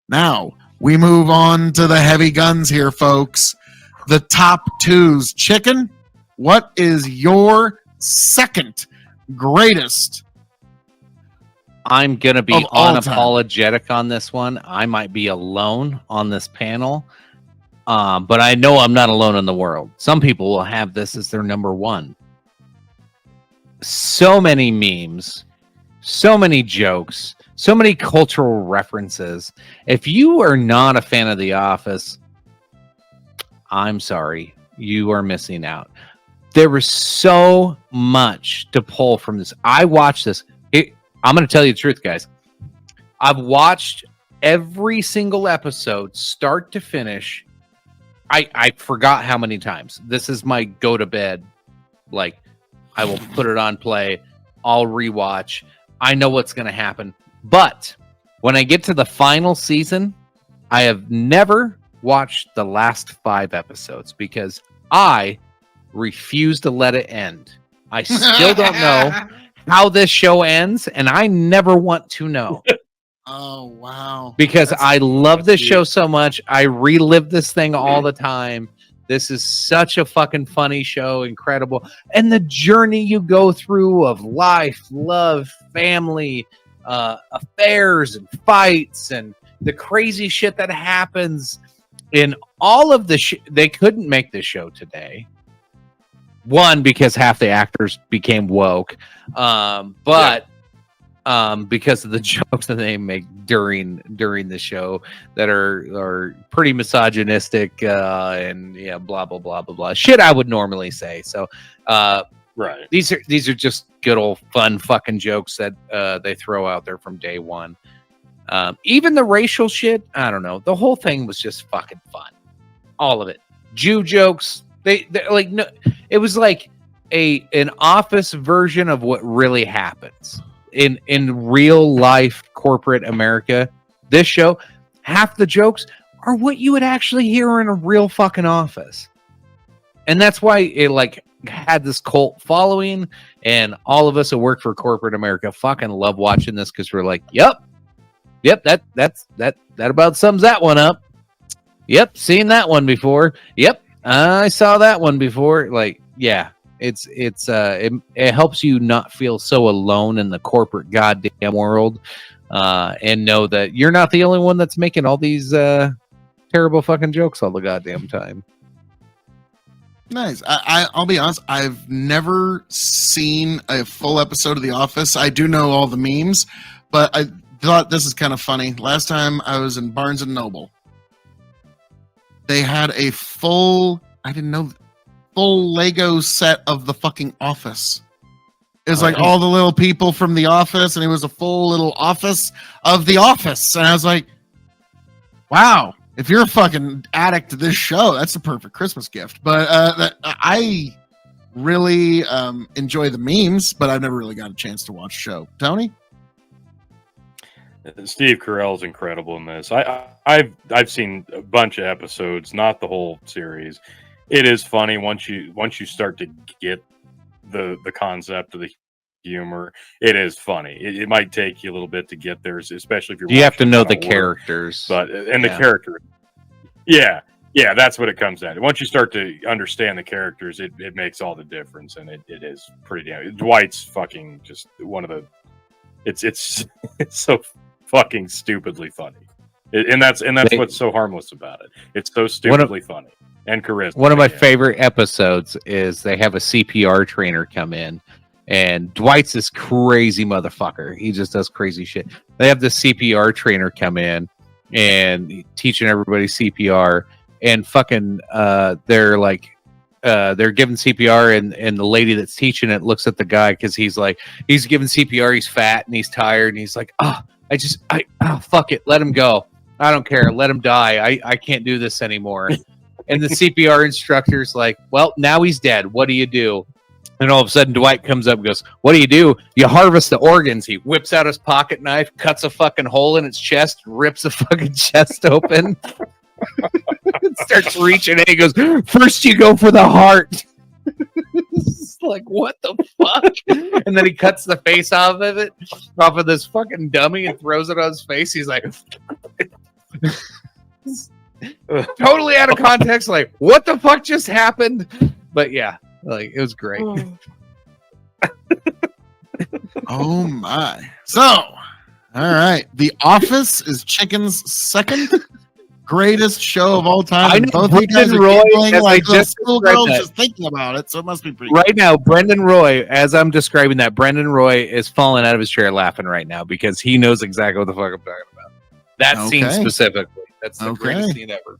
Now, we move on to the heavy guns here, folks. The top twos. Chicken, what is your second greatest? I'm going to be Of all time. unapologetic on this one. I might be alone on this panel, but I know I'm not alone in the world. Some people will have this as their number one. So many memes, so many jokes, so many cultural references. If you are not a fan of The Office, I'm sorry, you are missing out. There was so much to pull from this. I watched this. I'm going to tell you the truth, guys. I've watched every single episode, start to finish. I forgot how many times. This is my go to bed. Like, I will put it on play. I'll rewatch. I know what's going to happen. But when I get to the final season, I have never watched the last 5 episodes because I refuse to let it end. I still don't know how this show ends, and I never want to know. Oh, wow. Because I love this show so much. I relive this thing all the time. This is such a fucking funny show, incredible. And the journey you go through of life, love, family, affairs, and fights, and the crazy shit that happens in all of the they couldn't make this show today. One, because half the actors became woke, but because of the jokes that they make during the show that are pretty misogynistic and blah blah blah blah blah shit I would normally say. So right, these are just good old fun fucking jokes that they throw out there from day one. Even the racial shit, I don't know. The whole thing was just fucking fun. All of it. Jew jokes. They like no. It was like an Office version of what really happens in real life corporate America. This show, half the jokes are what you would actually hear in a real fucking office, and that's why it like had this cult following. And all of us who work for corporate America fucking love watching this because we're like, yep, that about sums that one up. Yep, seen that one before. Yep. I saw that one before. Like, yeah, it helps you not feel so alone in the corporate goddamn world, and know that you're not the only one that's making all these terrible fucking jokes all the goddamn time. Nice. I'll be honest. I've never seen a full episode of The Office. I do know all the memes, but I thought this is kind of funny. Last time I was in Barnes and Noble, they had a full Lego set of the fucking Office. It was like all the little people from The Office, and it was a full little office of The Office. And I was like, wow, if you're a fucking addict to this show, that's the perfect Christmas gift. But I really enjoy the memes, but I've never really got a chance to watch the show. Tony? Steve Carell's incredible in this. I've seen a bunch of episodes, not the whole series. It is funny once you start to get the concept of the humor. It is funny. It might take you a little bit to get there, especially if you're. You have to know the characters, the character. Yeah, that's what it comes down to. Once you start to understand the characters, it makes all the difference, and it is pretty damn. Dwight's fucking just one of the. It's so fucking stupidly funny, and that's what's so harmless about it. It's so stupidly funny and charisma. One of my favorite episodes is they have a CPR trainer come in, and Dwight's this crazy motherfucker. He just does crazy shit. They have the CPR trainer come in and teaching everybody CPR, and fucking they're like they're giving CPR, and the lady that's teaching it looks at the guy because he's giving CPR, he's fat and he's tired, and he's like, fuck it, let him go. I don't care, let him die. I can't do this anymore. And the CPR instructor's like, well, now he's dead. What do you do? And all of a sudden, Dwight comes up and goes, what do? You harvest the organs. He whips out his pocket knife, cuts a fucking hole in its chest, rips the fucking chest open, starts reaching, and he goes, first you go for the heart. It's like, what the fuck? And then he cuts the face off of this fucking dummy, and throws it on his face. He's like, Totally out of context. Like, what the fuck just happened? But yeah, like it was great. Oh my. So, all right. The Office is Chicken's second greatest show of all time. I And know both of you guys Brendan are Roy, giggling as I like little just described schoolgirls that. just thinking about it. So it must be pretty Right now, Brendan Roy, as I'm describing that, Brendan Roy is falling out of his chair laughing right now because he knows exactly what the fuck I'm talking about. That scene Okay. specifically. That's the Okay. greatest scene ever.